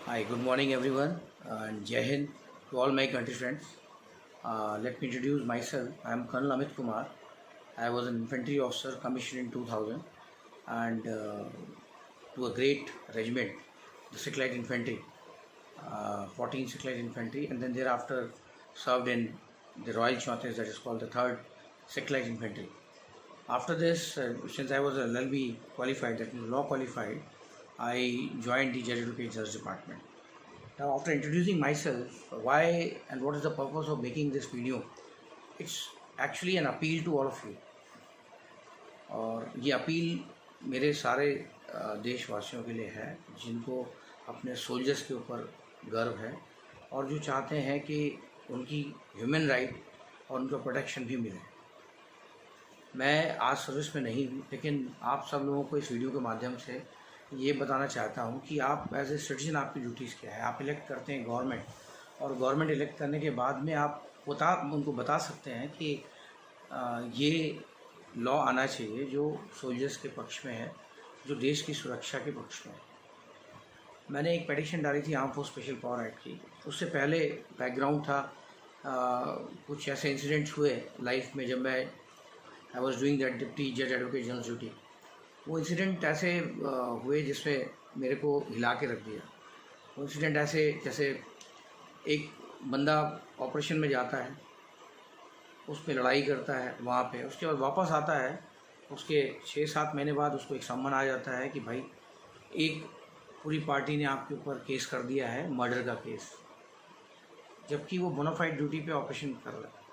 Hi, good morning everyone, and Jai Hind to all my country friends. Let me introduce myself. I am Colonel Amit Kumar. I was an infantry officer commissioned in 2000 and to a great regiment, the 6th Light Infantry, 14th 6th Light Infantry, and then thereafter served in the Royal Chautis, that is called the 3rd 6th Light Infantry. After this, since I was a LLB qualified, that means law qualified, I joined the Judge Advocate Judge Department. Now, after introducing myself, why and what is the purpose of making this video? It's actually an appeal to all of you. और ये appeal मेरे सारे देशवासियों के लिए है जिनको अपने सोल्जर्स के ऊपर गर्व है और जो चाहते हैं कि उनकी ह्यूमन राइट और उनका प्रोटेक्शन भी मिले। मैं आज सर्विस में नहीं हूँ, लेकिन आप सब लोगों को इस वीडियो के माध्यम से ये बताना चाहता हूँ कि आप एज ए सिटीजन आपकी ड्यूटीज़ क्या है। आप इलेक्ट करते हैं गवर्नमेंट, और गवर्नमेंट इलेक्ट करने के बाद में आप उनको बता सकते हैं कि ये लॉ आना चाहिए जो सोल्जर्स के पक्ष में है, जो देश की सुरक्षा के पक्ष में है। मैंने एक पेटिशन डाली थी arm force special power act की। उससे पहले बैकग्राउंड था, कुछ ऐसे इंसिडेंट्स हुए लाइफ में जब मैं I was doing that deputy जज एडवोकेट जनरल ड्यूटी। वो इंसिडेंट ऐसे हुए जिसमें मेरे को हिला के रख दिया। वो इंसिडेंट ऐसे जैसे एक बंदा ऑपरेशन में जाता है, उस पर लड़ाई करता है वहाँ पे, उसके बाद वापस आता है, उसके 6-7 महीने बाद उसको एक सम्मन आ जाता है कि भाई एक पूरी पार्टी ने आपके ऊपर केस कर दिया है, मर्डर का केस, जबकि वो बोनाफाइड ड्यूटी पे ऑपरेशन कर रहा है।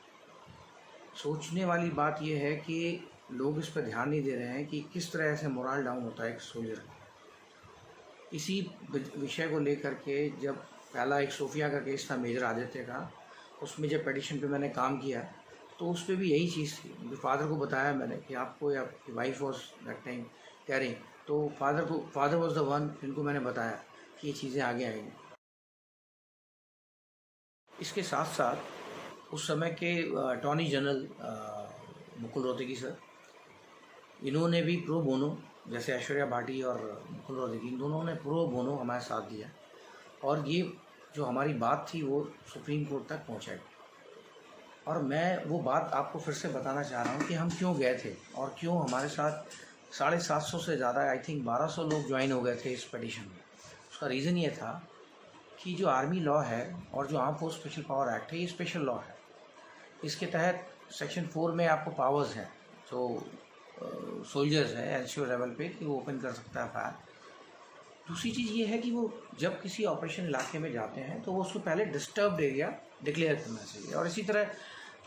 सोचने वाली बात यह है कि लोग इस पर ध्यान नहीं दे रहे हैं कि किस तरह से मोरल डाउन होता है एक सोल्जर। इसी विषय को लेकर के जब पहला एक सोफिया का केस था मेजर आदित्य का, उसमें जब पेटिशन पे मैंने काम किया तो उस पर भी यही चीज़ थी। मुझे फादर को बताया मैंने कि आपको या आपकी wife was that time carrying, तो फादर वॉज द वन जिनको मैंने बताया कि ये चीज़ें आगे आएंगी। इसके साथ साथ उस समय के attorney general Mukul Rohatgi sir, इन्होंने भी प्रो बोनो, जैसे ऐश्वर्या भाटी और मुकुल रोहतगी, इन दोनों ने प्रो बोनो हमारे साथ दिया और ये जो हमारी बात थी वो सुप्रीम कोर्ट तक पहुंचाई। और मैं वो बात आपको फिर से बताना चाह रहा हूँ कि हम क्यों गए थे और क्यों हमारे साथ 750 से ज़्यादा, आई थिंक 1200 लोग ज्वाइन हो गए थे इस पिटीशन में। उसका रीज़न ये था कि जो आर्मी लॉ है और जो arm force special power act है, ये स्पेशल लॉ है। इसके तहत सेक्शन 4 में आपको पावर्स हैं जो सोल्जर्स है एनसीओ लेवल पे कि वो ओपन कर सकता है फायर। दूसरी चीज़ ये है कि वो जब किसी ऑपरेशन इलाके में जाते हैं तो वो उसको पहले डिस्टर्ब्ड एरिया डिक्लेयर करना चाहिए। और इसी तरह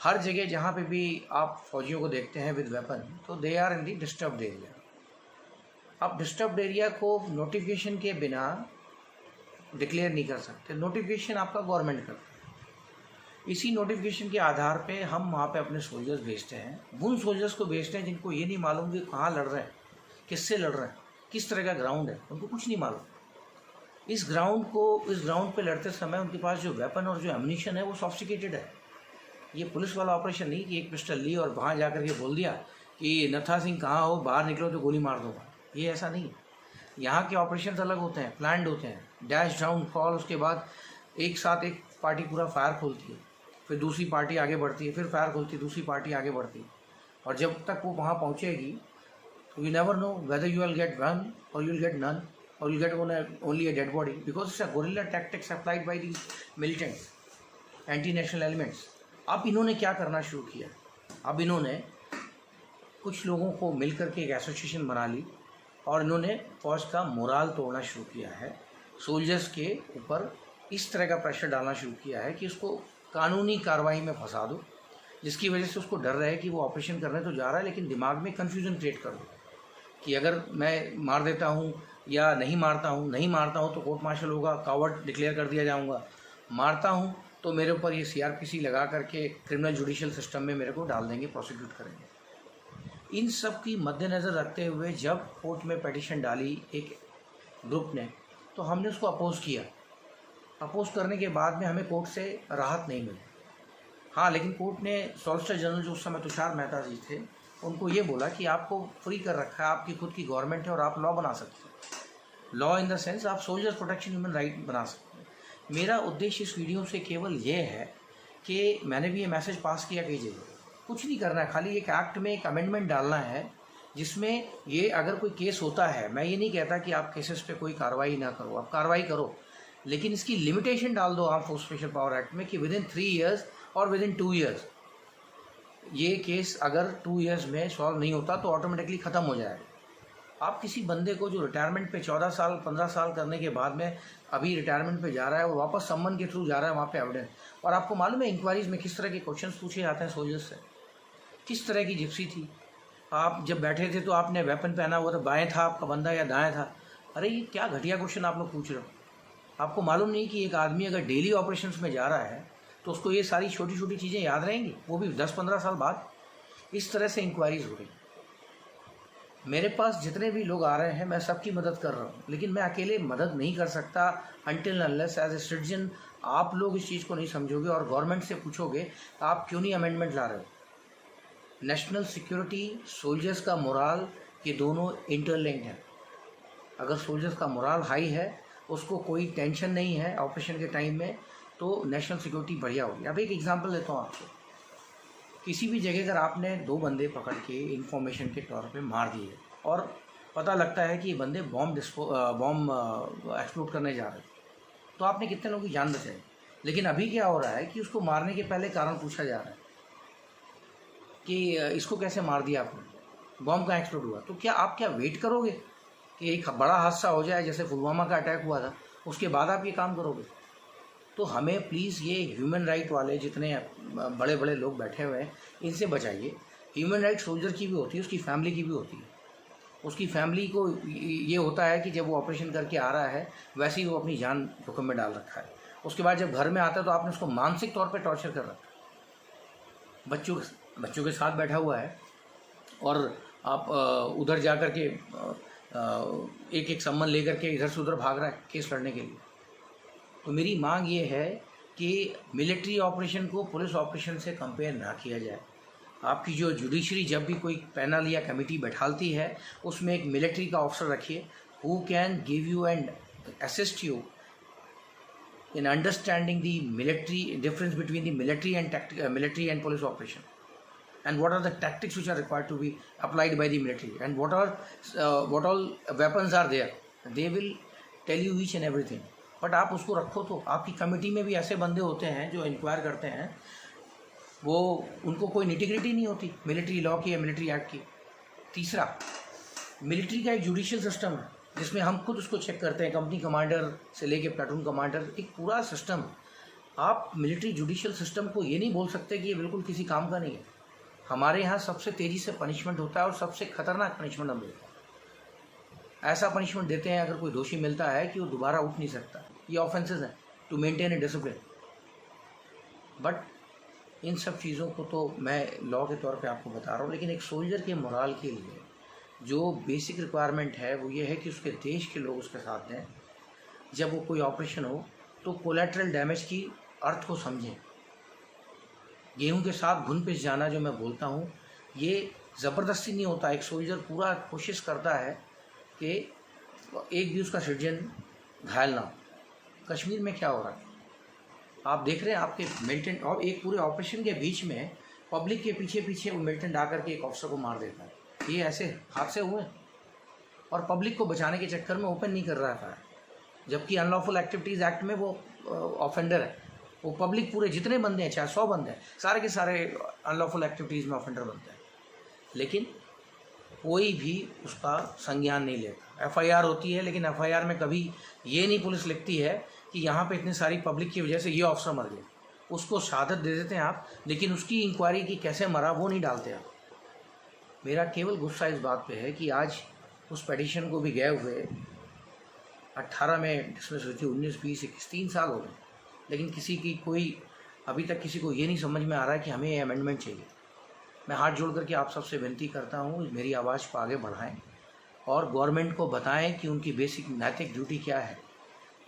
हर जगह जहाँ पे भी आप फौजियों को देखते हैं विद वेपन, तो they are in the disturbed area. आप डिस्टर्ब्ड एरिया को नोटिफिकेशन के बिना डिक्लेयर नहीं कर सकते, नोटिफिकेशन आपका गवर्नमेंट करता है। इसी नोटिफिकेशन के आधार पे हम वहाँ पे अपने सोल्जर्स भेजते हैं। उन सोल्जर्स को भेजते हैं जिनको ये नहीं मालूम कि कहाँ लड़ रहे हैं, किससे लड़ रहे हैं, किस तरह का ग्राउंड है, उनको कुछ नहीं मालूम। इस ग्राउंड पे लड़ते समय उनके पास जो वेपन और जो एमुनिशन है वो सॉफ्टिकेटेड है। ये पुलिस वाला ऑपरेशन नहीं कि एक पिस्टल ली और वहाँ जा कर के बोल दिया कि नथा सिंह कहाँ हो, बाहर निकलो तो गोली मार दूँगा। ये ऐसा नहीं है। यहाँ के ऑपरेशन अलग होते हैं, प्लान्ड होते हैं, डैश डाउन फॉल, उसके बाद एक साथ एक पार्टी पूरा फायर खोलती है, फिर दूसरी पार्टी आगे बढ़ती है, फिर फायर खोलती है, दूसरी पार्टी आगे बढ़ती है, और जब तक वो वहाँ पहुँचेगी तो you never know whether you will get one और यू विल गेट नन और you will get only a dead body, because it's a gorilla tactics applied by the militant anti national elements. अब इन्होंने क्या करना शुरू किया, अब इन्होंने कुछ लोगों को मिलकर के एक एसोसिएशन बना ली और इन्होंने फौज का मोराल तोड़ना शुरू किया है। सोल्जर्स के ऊपर इस तरह का प्रेशर डालना शुरू किया है कि उसको कानूनी कार्रवाई में फंसा दो, जिसकी वजह से उसको डर रहे कि वो ऑपरेशन करने तो जा रहा है लेकिन दिमाग में कन्फ्यूजन क्रिएट कर दो कि अगर मैं मार देता हूँ या नहीं मारता हूँ तो कोर्ट मार्शल होगा, कावर्ड डिक्लेयर कर दिया जाऊँगा, मारता हूँ तो मेरे ऊपर ये CRPC लगा करके क्रिमिनल जुडिशियल सिस्टम में मेरे को डाल देंगे, प्रोसिक्यूट करेंगे। इन सब की मद्देनज़र रखते हुए जब कोर्ट में पिटीशन डाली एक ग्रुप ने, तो हमने उसको अपोज़ किया। अपोज़ करने के बाद में हमें कोर्ट से राहत नहीं मिली। हाँ, लेकिन कोर्ट ने सॉलिसिटर जनरल जो उस समय तुषार मेहता जी थे, उनको ये बोला कि आपको फ्री कर रखा है, आपकी खुद की गवर्नमेंट है और आप लॉ बना सकते हैं। लॉ इन द सेंस आप सोल्जर्स प्रोटेक्शन ह्यूमन राइट बना सकते हैं। मेरा उद्देश्य इस वीडियो से केवल ये है कि मैंने भी ये मैसेज पास किया कई जगह, कुछ नहीं करना है, खाली एक एक्ट में एक अमेंडमेंट डालना है जिसमें ये अगर कोई केस होता है, मैं ये नहीं कहता कि आप केसेस पे कोई कार्रवाई ना करो, आप कार्रवाई करो, लेकिन इसकी लिमिटेशन डाल दो arm force special power act में कि विद इन 3 ईयर्स और विद इन 2 ईयर्स ये केस अगर 2 ईयर्स में सॉल्व नहीं होता तो ऑटोमेटिकली ख़त्म हो जाएगा। आप किसी बंदे को जो रिटायरमेंट पे 14 साल 15 साल करने के बाद में अभी रिटायरमेंट पे जा रहा है और वापस सम्मन के थ्रू जा रहा है वहाँ पे एविडेंस, और आपको मालूम है इंक्वायरीज में किस तरह के क्वेश्चन पूछे जाते हैं सोल्जर्स से, किस तरह की जिप्सी थी, आप जब बैठे थे तो आपने वेपन पहना हुआ था, बाएं था आपका बंदा या दाएं था। अरे ये क्या घटिया क्वेश्चन आप लोग पूछ रहे हो। आपको मालूम नहीं कि एक आदमी अगर डेली ऑपरेशंस में जा रहा है तो उसको ये सारी छोटी छोटी चीज़ें याद रहेंगी, वो भी 10-15 साल बाद। इस तरह से इंक्वायरीज हो रही। मेरे पास जितने भी लोग आ रहे हैं मैं सबकी मदद कर रहा हूँ, लेकिन मैं अकेले मदद नहीं कर सकता until unless as a citizen आप लोग इस चीज़ को नहीं समझोगे और गवर्नमेंट से पूछोगे आप क्यों नहीं अमेंडमेंट ला रहे हो। नेशनल सिक्योरिटी, सोल्जर्स का मोराल, ये दोनों इंटरलिंक्ड हैं। अगर सोल्जर्स का मोराल हाई है, उसको कोई टेंशन नहीं है ऑपरेशन के टाइम में, तो नेशनल सिक्योरिटी बढ़िया होगी। अब एक एग्जांपल देता हूँ आपको। किसी भी जगह अगर आपने 2 बंदे पकड़ के इंफॉर्मेशन के तौर पे मार दिए और पता लगता है कि ये बंदे बॉम्ब एक्सप्लोड करने जा रहे हैं, तो आपने कितने लोगों की जान बचाई। लेकिन अभी क्या हो रहा है कि उसको मारने के पहले कारण पूछा जा रहा है कि इसको कैसे मार दिया आपने, बॉम्ब कहाँ एक्सप्लोड हुआ। तो क्या आप वेट करोगे कि एक बड़ा हादसा हो जाए जैसे पुलवामा का अटैक हुआ था, उसके बाद आप ये काम करोगे। तो हमें प्लीज़ ये ह्यूमन राइट वाले जितने बड़े बड़े लोग बैठे हुए हैं इनसे बचाइए। ह्यूमन राइट सोल्जर की भी होती है, उसकी फैमिली की भी होती है। उसकी फैमिली को ये होता है कि जब वो ऑपरेशन करके आ रहा है वैसे ही वो अपनी जान जोखिम में डाल रखा है। उसके बाद जब घर में आता है तो आपने उसको मानसिक तौर पर टॉर्चर कर रखा है। बच्चों के साथ बैठा हुआ है और आप उधर जा कर के एक एक सम्मन लेकर के इधर से उधर भाग रहा है केस लड़ने के लिए। तो मेरी मांग ये है कि मिलिट्री ऑपरेशन को पुलिस ऑपरेशन से कंपेयर ना किया जाए। आपकी जो जुडिशरी जब भी कोई पैनल या कमेटी बैठालती है उसमें एक मिलिट्री का ऑफिसर रखिए who can give you and assist you in understanding the military difference between the military and police operation, and what are the tactics which are required to be applied by the military, and what all weapons are there. They will tell you each and everything. But आप उसको रखो तो आपकी committee में भी ऐसे बंदे होते हैं जो इंक्वायर करते हैं, वो उनको कोई निटिग्रिटी नहीं होती मिलिट्री लॉ की या मिलिट्री एक्ट की। तीसरा, मिलिट्री का एक जुडिशियल सिस्टम है जिसमें हम खुद उसको चेक करते हैं, कंपनी कमांडर से लेके प्लाटून कमांडर, एक पूरा सिस्टम। आप मिलिट्री जुडिशियल सिस्टम को ये नहीं बोल सकते कि ये बिल्कुल किसी काम का नहीं है। हमारे यहाँ सबसे तेज़ी से पनिशमेंट होता है और सबसे खतरनाक पनिशमेंट हम देते हैं। ऐसा पनिशमेंट देते हैं अगर कोई दोषी मिलता है कि वो दोबारा उठ नहीं सकता। ये ऑफेंसेस हैं to maintain a discipline. But इन सब चीज़ों को तो मैं लॉ के तौर पे आपको बता रहा हूँ, लेकिन एक सोल्जर के मोराल के लिए जो बेसिक रिक्वायरमेंट है वो ये है कि उसके देश के लोग उसके साथ दें। जब वो कोई ऑपरेशन हो तो कोलैटरल डैमेज की अर्थ को समझें। गेहूं के साथ घुन पिस जाना जो मैं बोलता हूँ, ये ज़बरदस्ती नहीं होता। एक सोल्जर पूरा कोशिश करता है कि एक भी उसका सिटीजन घायल ना हो। कश्मीर में क्या हो रहा है आप देख रहे हैं। आपके मिलिटेंट और एक पूरे ऑपरेशन के बीच में पब्लिक के पीछे पीछे वो मिलिटेंट आकर के एक ऑफिसर को मार देता है। ये ऐसे हादसे हुए और पब्लिक को बचाने के चक्कर में ओपन नहीं कर रहा था, जबकि अनलॉफुल एक्टिविटीज़ एक्ट में वो ऑफेंडर है। वो पब्लिक पूरे जितने बंदे हैं, चाहे 100 बंदे हैं, सारे के सारे अनलॉफुल एक्टिविटीज़ में ऑफेंडर बनते हैं, लेकिन कोई भी उसका संज्ञान नहीं लेता। FIR होती है, लेकिन FIR में कभी ये नहीं पुलिस लिखती है कि यहाँ पे इतनी सारी पब्लिक की वजह से ये ऑफिसर मर गया। उसको शहादत दे देते हैं आप, लेकिन उसकी इंक्वायरी की कैसे मरा वो नहीं डालते आप। मेरा केवल गुस्सा इस बात पे है कि आज उस पेटिशन को भी गए हुए 18 में डिसमिस हुई थी, 19, 20, 21, 3 साल हो गए, लेकिन किसी की कोई अभी तक किसी को ये नहीं समझ में आ रहा है कि हमें ये अमेंडमेंट चाहिए। मैं हाथ जोड़ करके आप सबसे विनती करता हूँ, मेरी आवाज़ को आगे बढ़ाएं और गवर्नमेंट को बताएं कि उनकी बेसिक नैतिक ड्यूटी क्या है।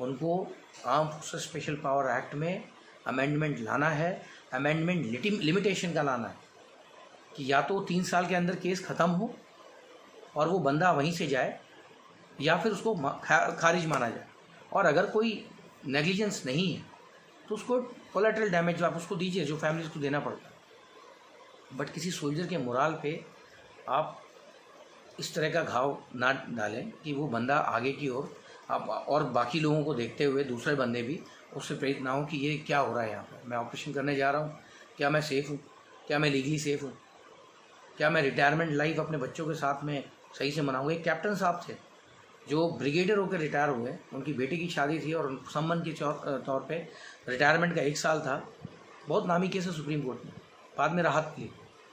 उनको arm forces special power act में अमेंडमेंट लाना है, अमेंडमेंट लिमिटेशन का लाना है कि या तो 3 साल के अंदर केस ख़त्म हो और वो बंदा वहीं से जाए, या फिर उसको खारिज माना जाए। और अगर कोई नेग्लिजेंस नहीं है तो उसको कोलैटरल डैमेज आप उसको दीजिए जो फैमिलीज को देना पड़ता है। बट किसी सोल्जर के मोराल पे आप इस तरह का घाव ना डालें कि वो बंदा आगे की ओर आप और बाकी लोगों को देखते हुए दूसरे बंदे भी उससे प्रेरित ना हो कि ये क्या हो रहा है यहाँ पर, मैं ऑपरेशन करने जा रहा हूँ, क्या मैं सेफ़ हूँ, क्या मैं लीगली सेफ़ हूँ, क्या मैं रिटायरमेंट लाइफ अपने बच्चों के साथ में सही से मनाऊँगा। एक कैप्टन साहब थे जो ब्रिगेडियर होकर रिटायर हुए, उनकी बेटी की शादी थी और सम्मान के तौर पे रिटायरमेंट का 1 साल था। बहुत नामी केस है सुप्रीम कोर्ट में, बाद में राहत मिली,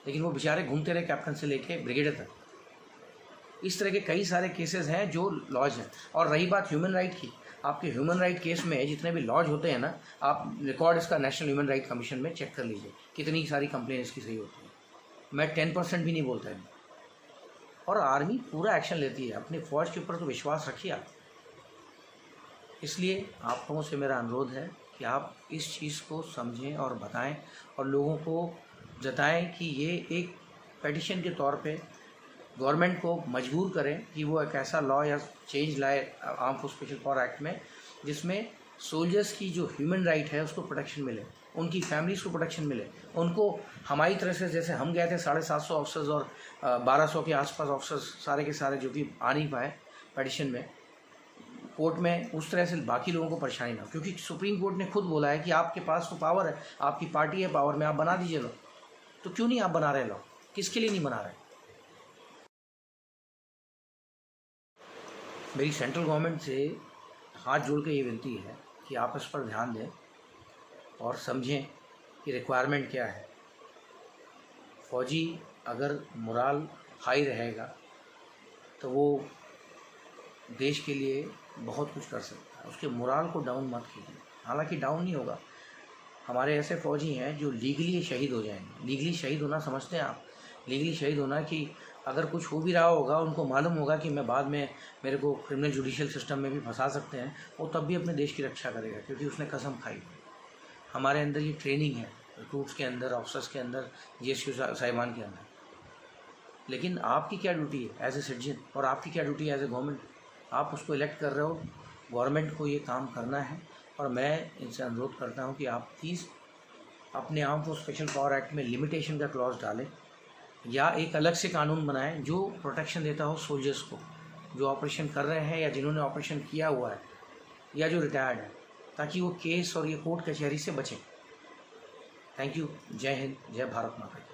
लेकिन वो बेचारे घूमते रहे कैप्टन से लेके ब्रिगेडियर तक। इस तरह के कई सारे केसेस हैं जो लॉज हैं। और रही बात ह्यूमन राइट की, आपके ह्यूमन राइट केस में जितने भी लॉज होते हैं ना, आप रिकॉर्ड इसका नेशनल ह्यूमन राइट कमीशन में चेक कर लीजिए कितनी सारी कंप्लेन इसकी सही होती है। मैं 10% भी नहीं बोलता है। और आर्मी पूरा एक्शन लेती है, अपनी फ़ौज के ऊपर तो विश्वास रखिए आप। इसलिए आप लोगों से मेरा अनुरोध है कि आप इस चीज़ को समझें और बताएं और लोगों को जताएं कि ये एक पेटिशन के तौर पे गवर्नमेंट को मजबूर करें कि वो एक ऐसा लॉ या चेंज लाए arm force special power act में जिसमें सोल्जर्स की जो ह्यूमन राइट है उसको प्रोटेक्शन मिले, उनकी फैमिलीज़ को प्रोटेक्शन मिले, उनको हमारी तरह से जैसे हम गए थे 750 ऑफिसर्स और 1200 के आसपास ऑफिसर्स सारे के सारे जो कि आ नहीं पाए पेटिशन में कोर्ट में, उस तरह से बाकी लोगों को परेशानी ना हो। क्योंकि सुप्रीम कोर्ट ने खुद बोला है कि आपके पास तो पावर है, आपकी पार्टी है पावर में, आप बना दीजिए लॉ। तो क्यों नहीं आप बना रहे लॉ, किसके लिए नहीं बना रहे? मेरी सेंट्रल गवर्नमेंट से हाथ जोड़ के ये विनती है कि आप इस पर ध्यान दें और समझें कि रिक्वायरमेंट क्या है। फ़ौजी अगर मोराल हाई रहेगा तो वो देश के लिए बहुत कुछ कर सकता है, उसके मोराल को डाउन मत कीजिए। हालांकि डाउन नहीं होगा, हमारे ऐसे फ़ौजी हैं जो लीगली शहीद हो जाएंगे। लीगली शहीद होना समझते हैं आप? लीगली शहीद होना कि अगर कुछ हो भी रहा होगा, उनको मालूम होगा कि मैं बाद में मेरे को क्रिमिनल जुडिशियल सिस्टम में भी फंसा सकते हैं, वो तब भी अपने देश की रक्षा करेगा क्योंकि उसने कसम खाई। हमारे अंदर ये ट्रेनिंग है, रिक्रूट्स के अंदर, ऑफिसर्स के अंदर, GSQ साहिबान के अंदर। लेकिन आपकी क्या ड्यूटी है एज ए सिटीजन और आपकी क्या ड्यूटी है एज ए गवर्नमेंट? आप उसको इलेक्ट कर रहे हो, गवर्नमेंट को ये काम करना है। और मैं इनसे अनुरोध करता हूँ कि आप प्लीज़ अपने arm force special power act में लिमिटेशन का क्लॉज डालें या एक अलग से कानून बनाएं जो प्रोटेक्शन देता हो सोल्जर्स को जो ऑपरेशन कर रहे हैं या जिन्होंने ऑपरेशन किया हुआ है या जो रिटायर्ड है, ताकि वो केस और ये कोर्ट कचहरी से बचें। Thank you. जय हिंद, जय भारत माता।